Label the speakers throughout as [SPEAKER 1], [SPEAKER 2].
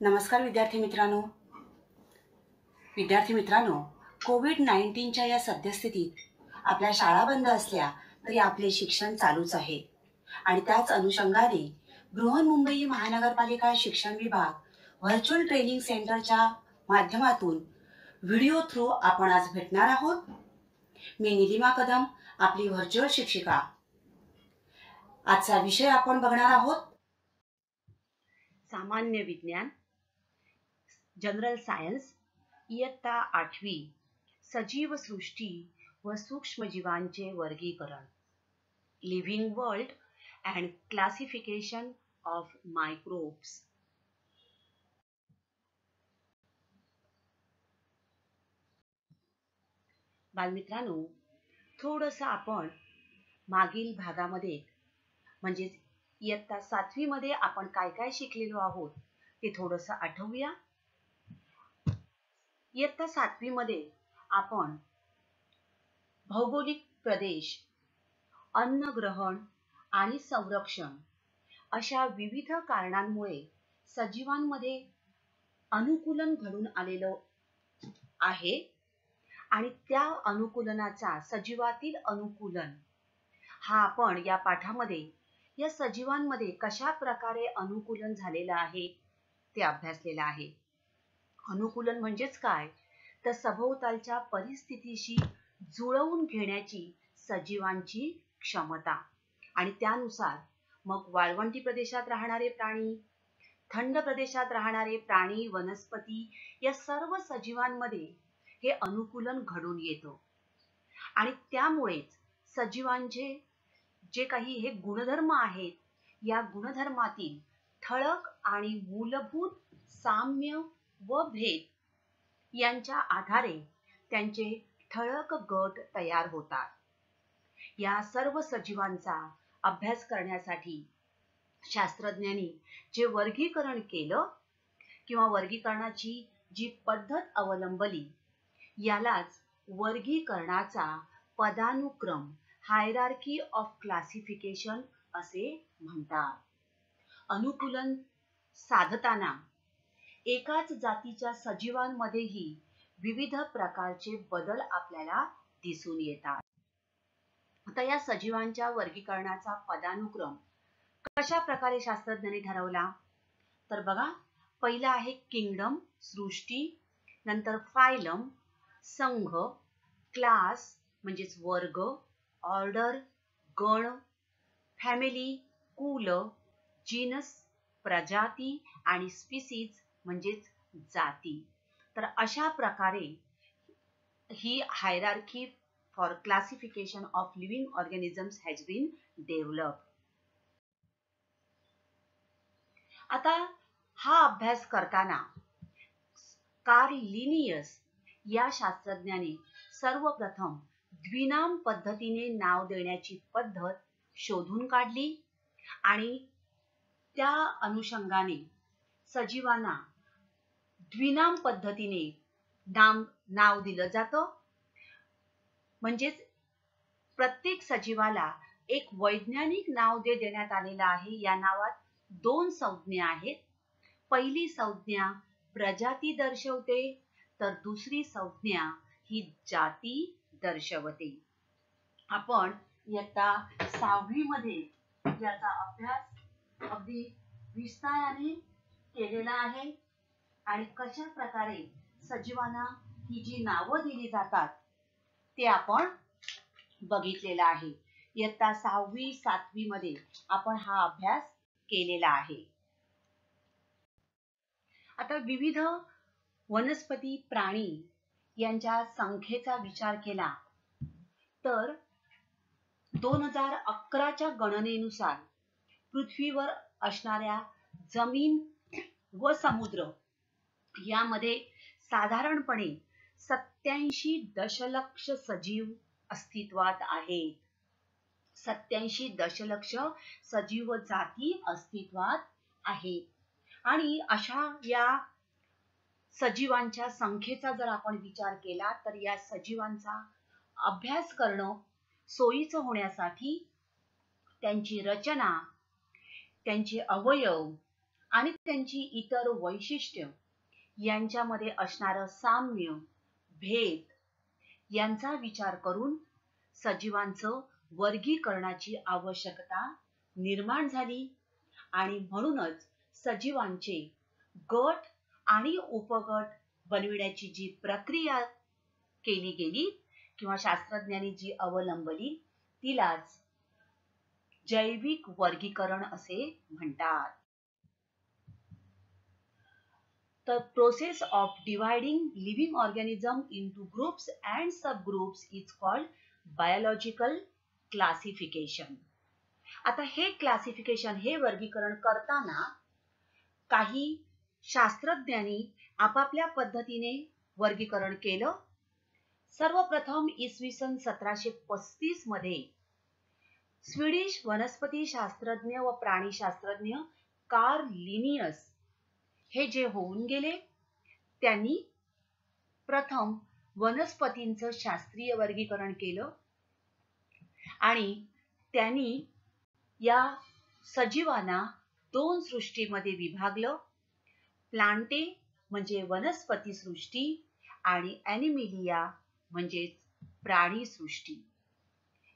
[SPEAKER 1] नमस्कार विद्यार्थी मित्रांनो, कोविड-19च्या या सद्यस्थितीत आपल्या शाळा बंद असल्या तरी आपले शिक्षण चालूच आहे आणि त्याच अनुषंगाने बृहन्मुंबई महानगरपालिका शिक्षण विभाग व्हर्च्युअल ट्रेनिंग सेंटरच्या माध्यमातून व्हिडिओ थ्रू आपण आज भेटणार आहोत। मी निलिमा कदम, आपली व्हर्च्युअल शिक्षिका। आजचा विषय आपण बघणार आहोत सामान्य विज्ञान, जनरल सायन्स, इयत्ता 8वी, सजीव सृष्टी व सूक्ष्मजीवांचे वर्गीकरण, living world and classification of microbes. बालमित्रांनो, थोडंसं आपण मागील भागामध्ये म्हणजे इयत्ता 7वी मध्ये आपण काय काय शिकलेलो आहोत ते थोडंसं आठवूया। इयत्ता 7वी मध्ये आपण भौगोलिक प्रदेश, अन्न ग्रहण आणि संरक्षण अशा विविध कारणांमुळे सजीवांमध्ये अनुकूलन घडून आलेलं आहे आणि त्या अनुकूलनाचा सजीवातील अनुकूलन हा आपण या पाठामध्ये या सजीवांमध्ये कशा प्रकारे अनुकूलन झालेलं आहे ते अभ्यासलेलं आहे। अनुकूलन म्हणजेच काय, तर सभोवतालच्या परिस्थितीशी जुळवून घेण्याची सजीवांची क्षमता आणि त्यानुसार मग वाळवंटी प्रदेशात राहणारे प्राणी, थंड प्रदेशात राहणारे प्राणी, वनस्पती या सर्व सजीवांमध्ये हे अनुकूलन घडून येतं आणि त्यामुळेच सजीवांचे जे काही हे गुणधर्म आहेत या गुणधर्मातील ठळक आणि मूलभूत साम्य व भेद यांच्या आधारे त्यांचे ठळक गट तयार होतात। या सर्व सजीवांचा अभ्यास करण्यासाठी शास्त्रज्ञांनी जे वर्गीकरण केलं किंवा वर्गीकरणाची जी पद्धत अवलंबली यालाच वर्गीकरणाचा पदानुक्रम हायरार्की ऑफ क्लासिफिकेशन असे म्हणतात। अनुकूलन साधताना एकाच जातीच्या सजीवांमध्येही विविध प्रकारचे बदल आपल्याला दिसून येतात। आता या सजीवांच्या वर्गीकरणाचा पदानुक्रम कशा प्रकारे शास्त्रज्ञांनी ठरवला, तर बघा, पहिला आहे किंगडम सृष्टी, नंतर फायलम संघ, क्लास म्हणजेच वर्ग, ऑर्डर गण, फॅमिली कुल, जीनस प्रजाती आणि स्पीसीज म्हणजेच जाती। तर अशा प्रकारे ही hierarchy for classification of living organisms has been developed. आता हा अभ्यास करताना कार्ल लिनियस या शास्त्रज्ञाने सर्वप्रथम द्विनाम पद्धतीने नाव देण्याची पद्धत शोधून काढली आणि त्या अनुषंगाने सजीवांना द्विनाम पद्धतीने नाव दिलं जातं। म्हणजेच प्रत्येक सजीवाला एक वैज्ञानिक नाव देण्यात आलेलं आहे। या नावात 2 संज्ञा आहेत। पहिली संज्ञा प्रजाती दर्शवते तर दुसरी संज्ञा ही जाती दर्शवते। आपण इयत्ता 6वी मध्ये याचा अभ्यास अगदी विस्ताराने केलेला आहे आणि कशा प्रकारे सजीवांना ही जी नावं दिली जातात ते आपण बघितलेला आहे। इयत्ता 6वी 7वी मध्ये आपण हा अभ्यास केलेला आहे। आता विविध वनस्पती प्राणी यांच्या संख्येचा विचार केला तर 2011च्या गणनेनुसार पृथ्वीवर असणाऱ्या जमीन व समुद्र यामध्ये साधारणपणे 87 दशलक्ष सजीव अस्तित्वात आहेत। 87 दशलक्ष सजीव जाती अस्तित्वात आहेत आणि अशा या सजीवांच्या संख्येचा जर आपण विचार केला तर या सजीवांचा अभ्यास करणं सोयीचं होण्यासाठी त्यांची रचना, त्यांचे अवयव आणि त्यांची इतर वैशिष्ट्य यांच्यामध्ये असणारं साम्य, भेद यांचा विचार करून सजीवांचं वर्गीकरणाची आवश्यकता निर्माण झाली आणि म्हणूनच सजीवांचे गट आणि उपगट बनविण्याची जी प्रक्रिया केली गेली किंवा शास्त्रज्ञांनी जी अवलंबली तिलाच जैविक वर्गीकरण असे म्हणतात. The process of dividing living organism into groups and subgroups is called biological classification. आता हे क्लासिफिकेशन, हे वर्गीकरण करताना काही शास्त्रज्ञांनी आपापल्या पद्धतीने वर्गीकरण केलं. सर्वप्रथम इसवी सन 1735 मध्ये स्वीडिश वनस्पती शास्त्रज्ञ व प्राणीशास्त्रज्ञ कार्ल लिनियस हे जे होऊन गेले, त्यांनी प्रथम वनस्पतींचं शास्त्रीय वर्गीकरण केलं आणि त्यांनी या सजीवांना दोन सृष्टीमध्ये विभागलं. प्लांटे म्हणजे वनस्पती सृष्टी आणि ॲनिमिलिया म्हणजे प्राणी सृष्टी.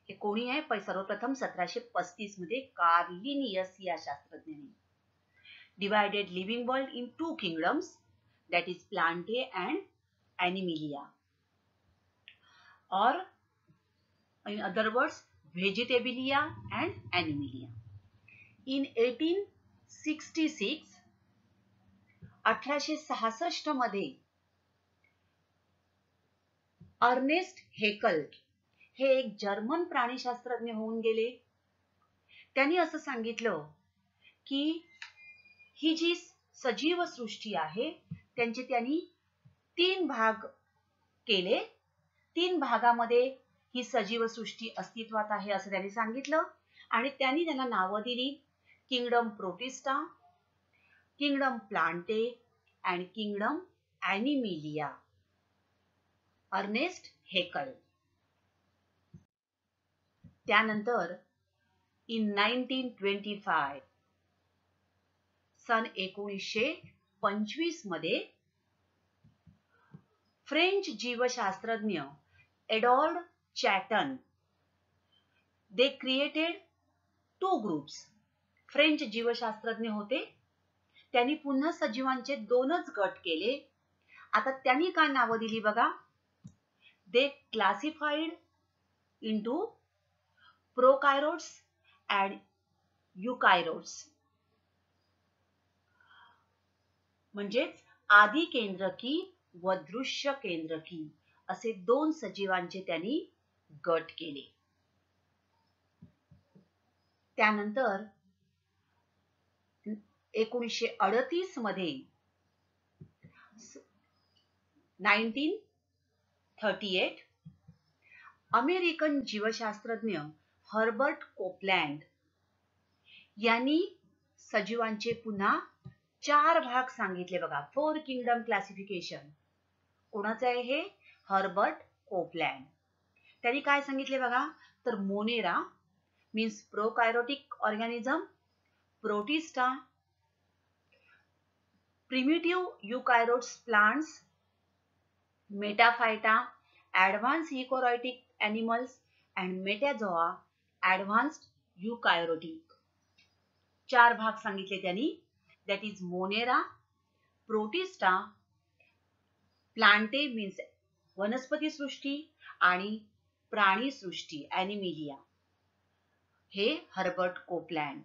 [SPEAKER 1] हे कोणी आहे? सर्वप्रथम 1735 मध्ये कार्ल लिनियस या शास्त्रज्ञांनी. Divided living world in two kingdoms, that is Plantae and Animalia, or in other words Vegetabilia and Animalia. In 1866 1866 मध्ये अर्नेस्ट हेकल हे एक जर्मन प्राणीशास्त्रज्ञ होऊन गेले. त्यांनी असं सांगितलं की ही जी सजीव सृष्टी आहे त्यांचे त्यांनी 3 भाग केले. 3 भागामध्ये ही सजीव सृष्टी अस्तित्वात आहे असं त्यांनी सांगितलं आणि त्यांनी त्यांना नावं दिली किंगडम प्रोटिस्टा, किंगडम प्लांटे आणि किंगडम ॲनिमिलिया. Ernest Haeckel. त्यानंतर इन 1925 सन 1925 मध्ये फ्रेंच जीवशास्त्रज्ञ Edouard Chatton they created 2 groups. French जीवशास्त्रज्ञ होते, त्यांनी पुन्हा सजीवांचे 2च गट केले. आता त्यांनी काय नावं दिली बघा. दे क्लासिफाईड इंटू प्रोकायरोट्स अँड युकायरोट्स, म्हणजेच आदी केंद्रकी व दृश्य केंद्रकी असे 2 सजीवांचे त्यांनी गट केले. त्यानंतर 1938 मध्ये 1938 अमेरिकन जीवशास्त्रज्ञ हर्बर्ट कोपलँड यांनी सजीवांचे पुन्हा 4 भाग सांगितले बघा. 4 किंगडम क्लासिफिकेशन. कोणाचं आहे हे? Herbert Copeland. त्यांनी काय सांगितले बघा. तर Monera means prokaryotic organism, Protista, primitive eukaryotes plants, Metaphyta, advance eukaryotic animals and Metazoa, advanced eukaryotic. 4 भाग सांगितले त्यांनी. That is Monera, Protista, Plantae means वनस्पती सृष्टी आणि प्राणी सृष्टी ॲनिमिलिया. हे हर्बर्ट कोपलँड.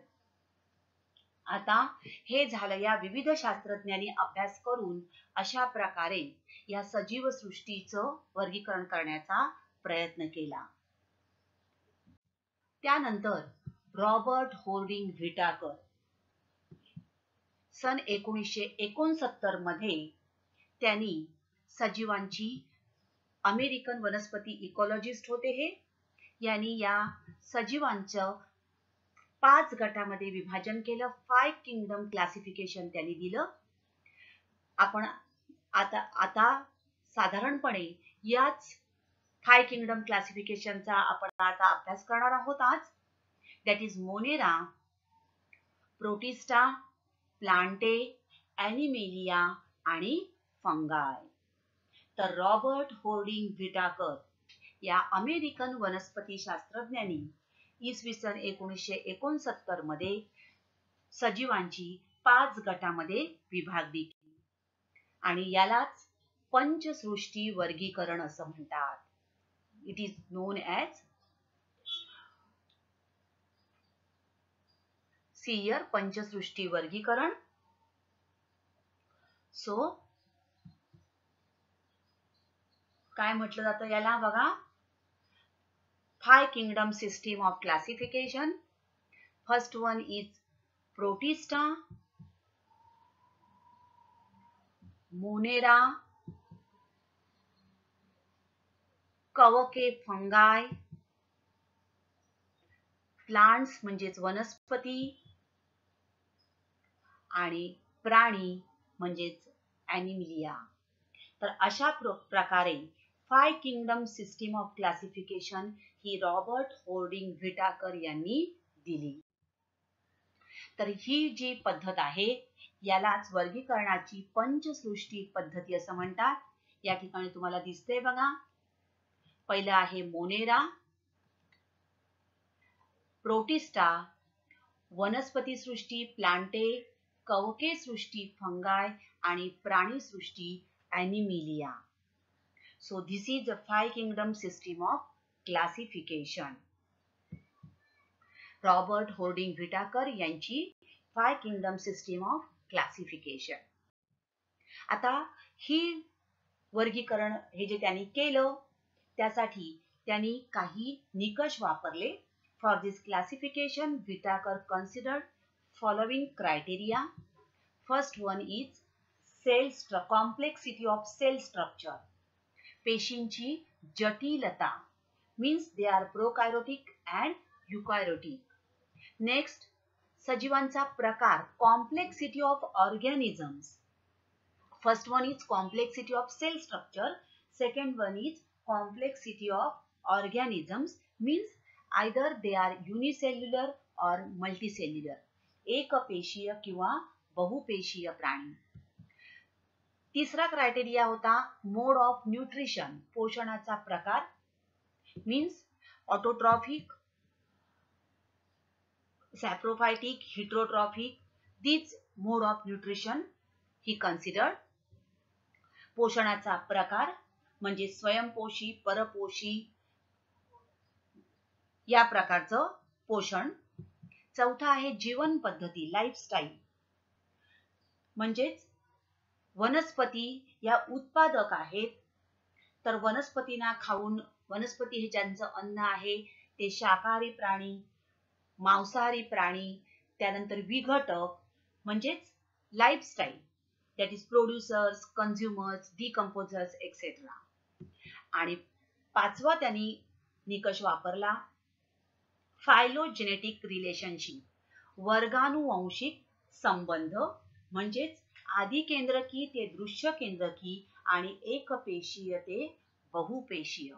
[SPEAKER 1] आता हे झालं. या विविध शास्त्रज्ञांनी अभ्यास करून अशा प्रकारे या सजीव सृष्टीचं वर्गीकरण करण्याचा प्रयत्न केला. त्यानंतर रॉबर्ट होर्डिंग व्हिटाकर सन 1969 मध्ये त्यांनी सजीवांची, अमेरिकन वनस्पती इकॉलॉजिस्ट होते हे, यांनी या सजीवांचं 5 गटामध्ये विभाजन केलं. 5 किंगडम क्लासिफिकेशन त्यांनी दिलं. आपण आता साधारणपणे याच 5 किंगडम क्लासिफिकेशनचा आपण आता अभ्यास करणार आहोत आज. That is Monera, protista, Plantae, Animalia आणि फंगाय. तर रॉबर्ट होर्डिंग व्हिटाकर या अमेरिकन वनस्पती शास्त्रज्ञांनी इसवी सन 1969 मध्ये सजीवांची 5 गटामध्ये विभागणी केली आणि यालाच पंचसृष्टी वर्गीकरण असं म्हणतात. इट इज नोन ॲज सियर पंचसृष्टी वर्गीकरण. सो काय म्हटलं जातं याला बघा, 5 kingdom system of classification. First one is Protista, Monera, कवके फंगाय, प्लांट्स म्हणजेच वनस्पती आणि प्राणी म्हणजेच ॲनिमिलिया. तर अशा प्रकारे 5 kingdom system of classification ही रॉबर्ट होर्डिंग व्हिटाकर यांनी दिली. तर ही जी पद्धत आहे यालाच वर्गीकरणाची पंचसृष्टी पद्धती असं म्हणतात. या ठिकाणी तुम्हाला दिसते बघा, पहिलं आहे मोनेरा, प्रोटिस्टा, वनस्पती सृष्टी प्लांटे, कवके सृष्टी फंगाय आणि प्राणी सृष्टी Animalia. So this is the 5 kingdom system of classification. Robert Harding Whittaker यांची 5 kingdom system of classification. आता ही वर्गीकरण हे जे त्यांनी केलं त्यासाठी त्यांनी काही निकष वापरले. For this classification, Whitaker considered following criteria. First one is complexity of cell structure. पेशींची जटिलता, means they are prokaryotic and eukaryotic. Next, सजीवांचा प्रकार, complexity of organisms. First one is complexity of cell structure. Second one is complexity of organisms, means either they are unicellular or multicellular. एकपेशीय किंवा बहुपेशीय प्राणी. तिसरा criteria होता मोड of nutrition, पोषणाचा प्रकार, means autotrophic, saprophytic, heterotrophic. This mode of nutrition ही considered. पोषणाचा प्रकार म्हणजे स्वयंपोषी, परपोषी या प्रकारचं पोषण. चौथा आहे जीवन पद्धती, लाईफस्टाईल, म्हणजेच वनस्पती या उत्पादक आहेत, तर वनस्पतींना खाऊन, वनस्पती हे ज्यांचं अन्न आहे ते शाकाहारी प्राणी, मांसाहारी प्राणी, त्यानंतर विघटक म्हणजेच lifestyle, that is producers, consumers, decomposers etcetera. आणि पाचवा त्यांनी निकष वापरला फायलोजेनेटिक रिलेशनशिप, वर्गानुवंशिक संबंध, म्हणजेच आदी केंद्रकी ते दृश्य केंद्रकी आणि एकपेशीय ते बहुपेशीय.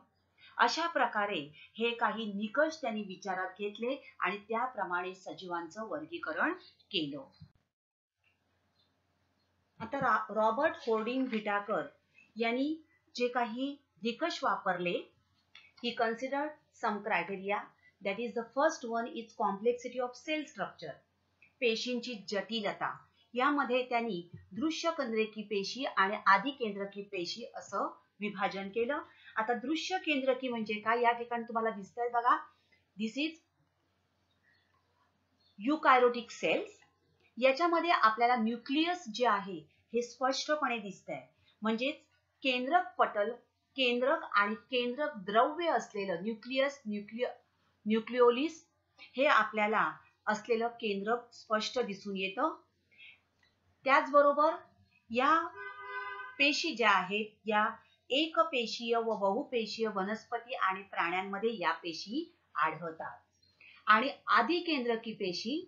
[SPEAKER 1] अशा प्रकारे हे काही निकष त्यांनी विचारात घेतले आणि त्याप्रमाणे सजीवांचं वर्गीकरण केलं. आता रॉबर्ट होर्डिंग व्हिटाकर यांनी जे काही निकष वापरले, he considered some criteria. That is, the first one is complexity of cell structure, पेशींची जटिलता. यामध्ये त्यांनी दृश्य केंद्रकी पेशी आणि आदी केंद्रकी पेशी असं विभाजन केलं. आता दृश्य केंद्रकी म्हणजे काय, या ठिकाणी तुम्हाला दिसतंय बघा, दिस इज युकॅरियोटिक सेल्स. याच्यामध्ये आपल्याला न्यूक्लियस जे आहे हे स्पष्टपणे दिसतंय, म्हणजेच केंद्रक पटल, केंद्रक आणि केंद्रक द्रव्य असलेलं न्यूक्लियस, न्यूक्लिओलिस हे आपल्याला असलेलं केंद्रक स्पष्ट दिसून येतं. त्याचबरोबर या पेशी ज्या आहेत या एकपेशीय व बहुपेशीय वनस्पती आणि प्राण्यांमध्ये या पेशी आढळतात. आणि आदी केंद्रकी पेशी,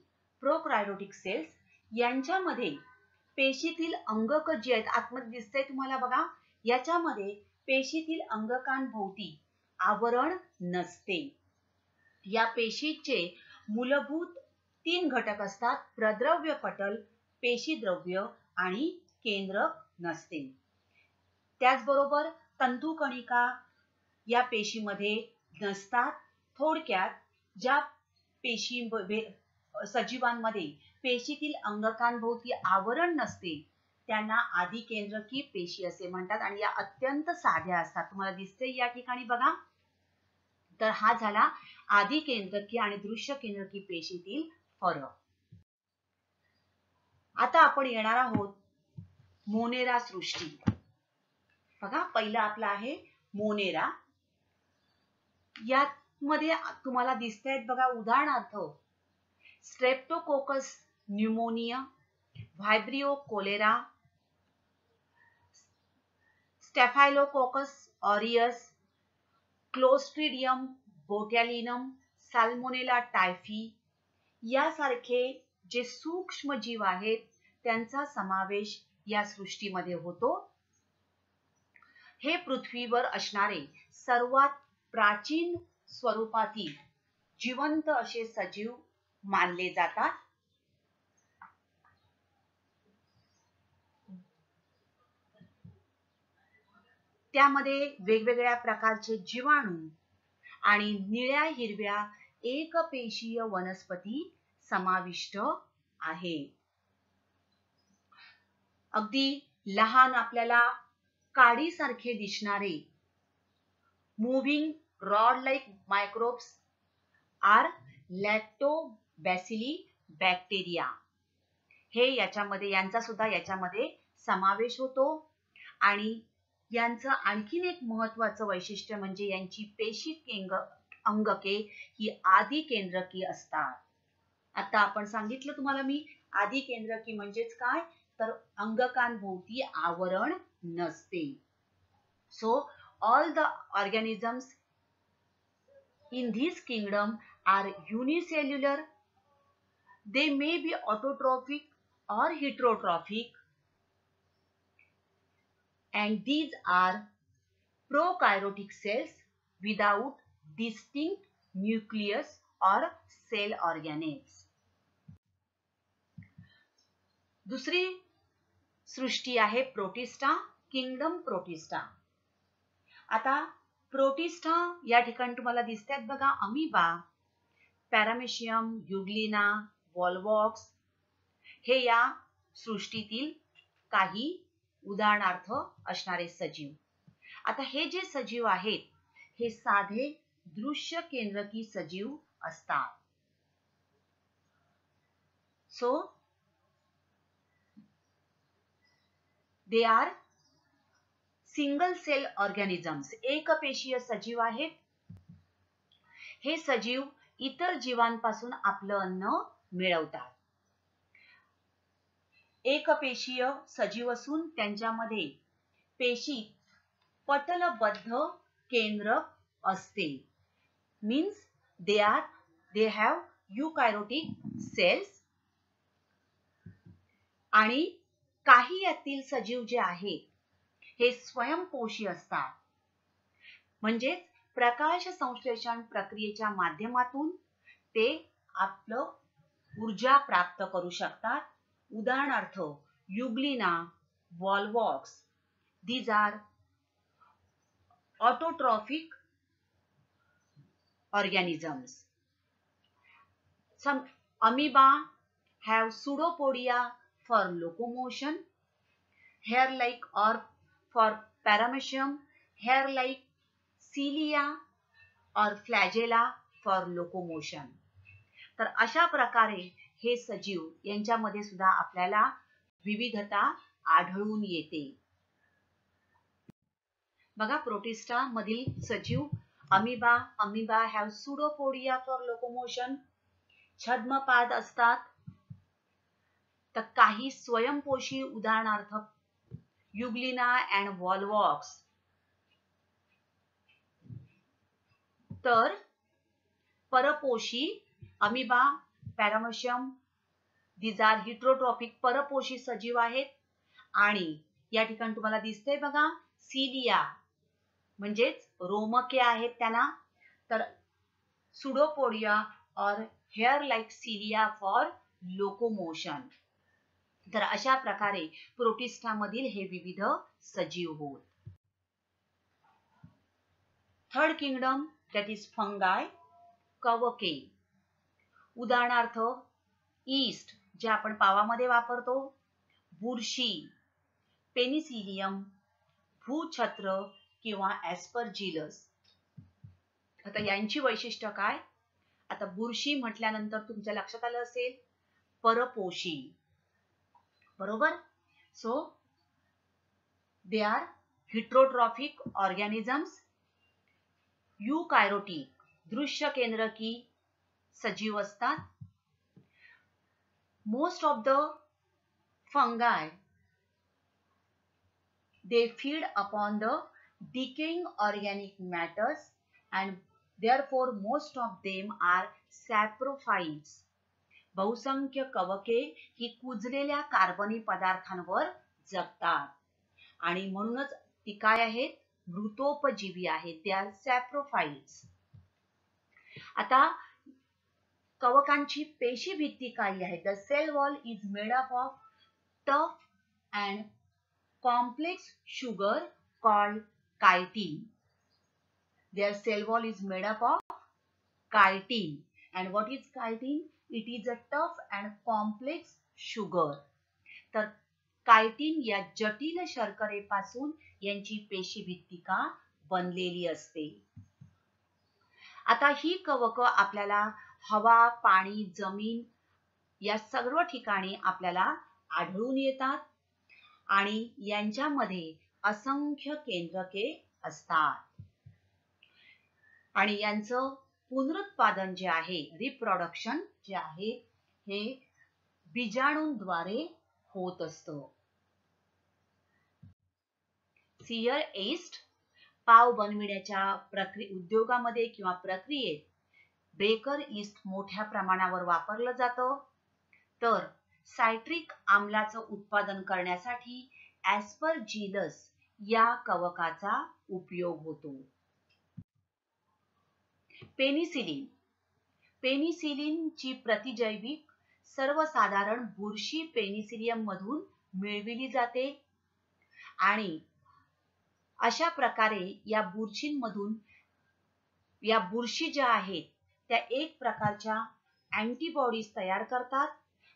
[SPEAKER 1] प्रोकार्योटिक सेल्स, यांच्यामध्ये पेशीतील अंगक जे आहेत, आतमध्ये दिसतंय तुम्हाला बघा, याच्यामध्ये पेशीतील अंगकांभोवती आवरण नसते. या पेशीचे मूलभूत 3 घटक असतात, प्रद्रव्य पटल, पेशीद्रव्य आणि केंद्रक नसते. त्याचबरोबर तंतुकणिका या पेशीमध्ये नसतात. थोडक्यात ज्या पेशी सजीवांमध्ये पेशीतील अंगकांभोवती आवरण नसते त्यांना आदिकेंद्रकी पेशी असे म्हणतात आणि या अत्यंत साध्या असतात. तुम्हाला दिसते या ठिकाणी बघा. तर हा झाला आदिकेंद्रकी आणि दृश्य केंद्रकी पेशीतील फरक. आता आपण येणार आहोत मोनेरा सृष्टी. बघा पहिला आपला आहे मोनेरा. यामध्ये तुम्हाला दिसतायत बघा उदाहरणार्थ Streptococcus pneumoniae, Vibrio cholerae, Staphylococcus aureus, Clostridium botulinum, Salmonella typhi यासारखे जे सूक्ष्म जीव आहेत त्यांचा समावेश या सृष्टीमध्ये होतो. हे पृथ्वीवर असणारे सर्वात प्राचीन स्वरूपातील जिवंत असे सजीव मानले जातात. त्यामध्ये वेगवेगळ्या प्रकारचे जीवाणू आणि निळ्या हिरव्या एकपेशीय वनस्पती समाविष्ट आहे. अगदी लहान आपल्याला काडीसारखे दिसणारे moving rod like microbes are lactobacilli bacteria. हे यांचा सुद्धा याच्यामध्ये समावेश होतो. आणि यांचं आणखीन एक महत्वाचं वैशिष्ट्य म्हणजे यांची पेशी अंगके ही आदिकेंद्रकी असतात. आता आपण सांगितलं तुम्हाला मी आदिकेंद्रकी म्हणजेच काय, तर अंगकांभोवती आवरण नसते. So all the organisms in this kingdom are unicellular. They may be autotrophic or heterotrophic, and these are prokaryotic cells without distinct nucleus or cell organelles. दुसरी सृष्टी आहे प्रोटिस्टा, किंगडम प्रोटिस्टा. आता प्रोटिस्टा या ठिकाणी तुम्हाला दिसतात बघा अमीबा, पॅरामेशियम, युग्लिना, वॉल्वॉक्स हे या सृष्टीतील काही उदाहरणार्थ असणारे सजीव. आता हे जे सजीव आहेत हे साधे दृश्य केंद्रकी सजीव असतात. So they are single cell organisms, एकपेशीय सजीव आहेत. हे सजीव इतर जीवांपासून आपलं अन्न मिळवतात. एकपेशीय सजीव असून त्यांच्यामध्ये पेशी पटलबद्ध केंद्र असते. Means they have eukaryotic cells. आणि काही यातील सजीव जे आहेत हे स्वयंपोषी असतात. म्हणजेच प्रकाश संश्लेषण प्रक्रियेच्या माध्यमातून ते आपलं ऊर्जा प्राप्त करू शकतात. उदाहरणार्थ युग्लिना, Volvox, these are autotrophic organisms. Some amoeba have pseudopodia for locomotion, hair-like or for paramecium, hair-like cilia or flagella for locomotion. तर अशा प्रकारे हे सजीव यांच्यामध्ये सुद्धा आपल्याला विविधता आढळून येते. बघा प्रोटिस्टा मधील सजीव amoeba have pseudopodia for locomotion, छद्मपाद असतात. तर काही स्वयंपोषी उदाहरणार्थ युग्लिना अँड वॉल्वॉक्स. तर परपोषी amoeba, paramecium, these are heterotrophic परपोषी सजीव आहेत. आणि या ठिकाणी तुम्हाला दिसतंय बघा सिलिया म्हणजेच रोमके आहेत त्यांना. तर pseudopodia or hair like cilia for locomotion. तर अशा प्रकारे प्रोटिस्टामधील हे विविध सजीव होत. Third kingdom that is fungi, कवके. उदाहरणार्थ ईस्ट जे आपण पावामध्ये वापरतो, बुरशी, पेनिसिलियम, भूछत्र किंवा ॲस्परजिलस. आता यांची वैशिष्ट्य काय? आता बुरशी म्हटल्यानंतर तुमच्या लक्षात आलं असेल परपोषी, बरोबर. So they R heterotrophic organisms. युकॅरोटिक दृश्य केंद्रकी सजीव असतात. Most of the फंगाय they feed upon the decaying organic matters and therefore most of them are saprophytes. बहुसंख्य कवके ही कुजलेल्या कार्बनी पदार्थांवर जगतात आणि म्हणूनच ती काय आहेत? मृतोपजीवी आहेत. ते आर सॅप्रोफाइट्स. आता कवकांची पेशी भित्ती काय आहे? The cell wall is made up of tough and complex sugar called chitin. Their cell wall is made up of chitin. And what is chitin? It is a tough and complex sugar. तर chitin या जटिल शर्करेपासून यांची पेशीभित्तिका बनलेली असते. आता ही कवक आपल्याला हवा, पाणी, जमीन या सर्व ठिकाणी आपल्याला आढळून येतात आणि यांच्यामध्ये असंख्य केंद्रके असतात आणि यांचं पुनरुत्पादन जे आहे, रिप्रोडक्शन जे आहे, हे बीजाणूंद्वारे होत असतं. सियर एस्ट पाव बनविण्याच्या उद्योगामध्ये किंवा प्रक्रियेत बेकर ईस्ट मोठ्या प्रमाणावर वापरलं जातं. तर सायट्रिक आम्लाचं उत्पादन करण्यासाठी ॲस्परजिलस या कवकाचा उपयोग होतो. पेनिसिलिन. पेनिसिलिनची प्रतिजैविक सर्वसाधारण बुरशी पेनिसिलियम मधून मिळविली जाते आणि अशा प्रकारे या बुरशींमधून या बुरशी ज्या आहेत त्या एक प्रकारच्या अँटीबॉडीज तयार करतात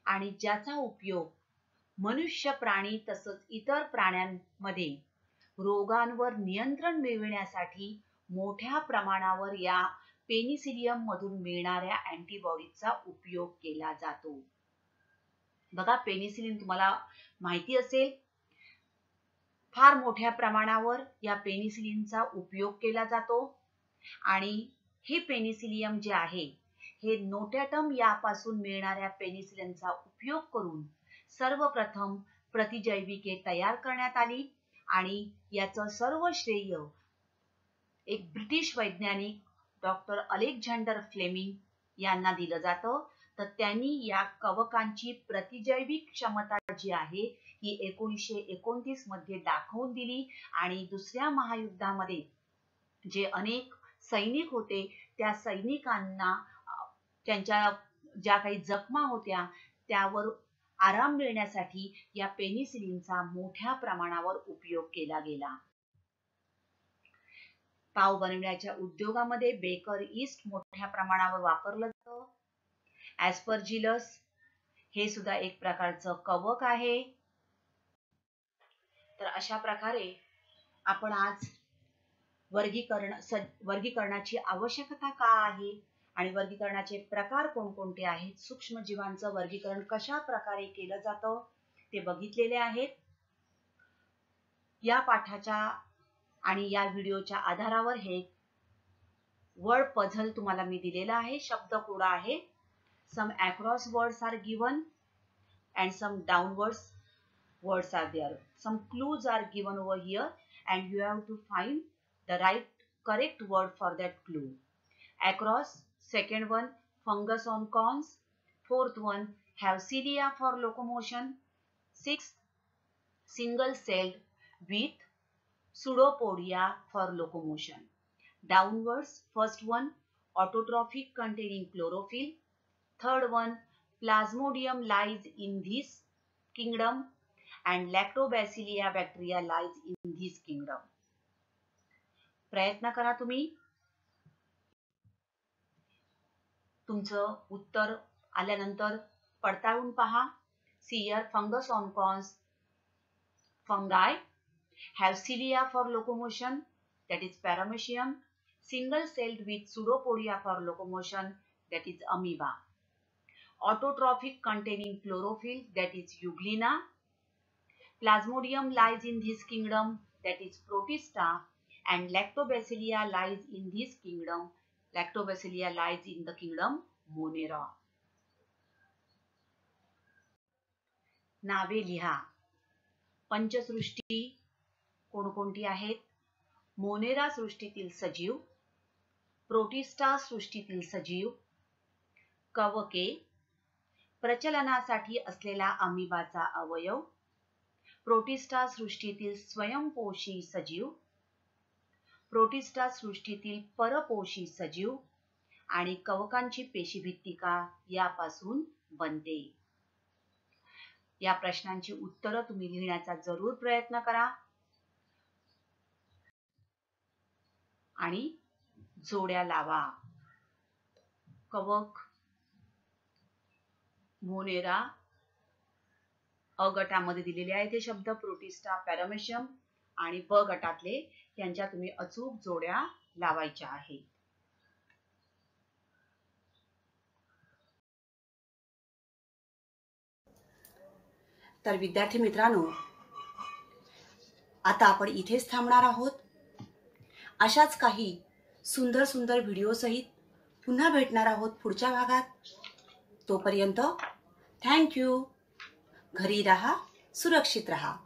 [SPEAKER 1] आणि ज्याचा उपयोग मनुष्य, प्राणी तसंच इतर प्राण्यांमध्ये रोगांवर नियंत्रण मिळविण्यासाठी मोठ्या प्रमाणावर या पेनिसिलियम मधून मिळणाऱ्या अँटीबॉडीजचा उपयोग केला जातो. बघा, पेनिसिलिन तुम्हाला माहिती असेल, फार मोठ्या प्रमाणावर या पेनिसिलिनचा उपयोग केला जातो आणि हे पेनिसिलियम जे आहे हे नोटॅटम यापासून मिळणाऱ्या पेनिसिलिनचा उपयोग करून सर्वप्रथम प्रतिजैविके तयार करण्यात आली आणि याचं सर्व श्रेय एक ब्रिटिश वैज्ञानिक डॉक्टर अलेक्झांडर फ्लेमिंग यांना दिलं जातं. तर त्यांनी या कवकांची प्रतिजैविक क्षमता जी आहे ही 1929 मध्ये दाखवून दिली आणि दुसऱ्या महायुद्धामध्ये जे अनेक सैनिक होते त्या सैनिकांना त्यांच्या ज्या काही जखमा होत्या त्यावर आराम मिळण्यासाठी या पेनिसिलिनचा मोठ्या प्रमाणावर उपयोग केला गेला. पाव बनवण्याच्या उद्योगामध्ये बेकर ईस्ट मोठ्या प्रमाणावर वापरलं जातं. ॲस्परजिलस हे सुद्धा एक प्रकारचं कवक आहे. तर अशा प्रकारे आपण आज वर्गीकरणाची आवश्यकता का आहे आणि वर्गीकरणाचे प्रकार कोणकोणते आहेत, सूक्ष्मजीवांचं वर्गीकरण कशा प्रकारे केलं जातं ते बघितलेले आहेत. या पाठाच्या आणि या व्हिडिओच्या आधारावर हे वर्ड पझल तुम्हाला मी दिलेला आहे, शब्दकोडा आहे. Some across words are given and some downwards words are there. Some clues are given over here and you have to find the correct word for that clue. Across, second one, fungus on corns. Fourth one, have cilia for locomotion. Sixth, single-celled with pseudopodia for locomotion. Downwards, first one, autotrophic containing chlorophyll. Third one, Plasmodium lies in this kingdom and Lactobacillia bacteria lies in this kingdom. प्रयत्न करा तुम्ही. तुमचं उत्तर आल्यानंतर पडताळून पहा. See here, fungus on cons. Fungi have cilia for locomotion, that is paramecium. Single-celled with pseudopodia for locomotion, that is amoeba. Autotrophic containing chlorophyll, that is euglena. Plasmodium lies in this kingdom, that is Protista, and Lactobacillia lies in this kingdom. Lactobacillia lies in the kingdom Monera. नावे लिहा. पंचसृष्टी कोणकोणती आहेत? Monera सृष्टीतील सजीव, protista सृष्टीतील सजीव, कवके, प्रचलनासाठी असलेला अमिबाचा अवयव, प्रोटिस्टा सृष्टीतील स्वयंपोषी सजीव, प्रोटिस्टा सृष्टीतील परपोषी सजीव आणि कवकांची पेशीभित्तिका यापासून बनते. या प्रश्नांची उत्तरं तुम्ही लिहिण्याचा जरूर प्रयत्न करा आणि जोड्या लावा. कवक, मोनेरा, अ गटामध्ये दिलेले आहे ते शब्द प्रोटिस्टा, पॅरामेशियम आणि ब गटातले त्यांच्या तुम्ही अचूक जोड्या लावायच्या आहेत. तर विद्यार्थी मित्रांनो, आता आपण इथेच थांबणार आहोत. अशाच काही सुंदर सुंदर व्हिडिओ सहित पुन्हा भेटणार आहोत पुढच्या भागात. तोपर्यंत थँक्यू. घरी राहा, सुरक्षित राहा.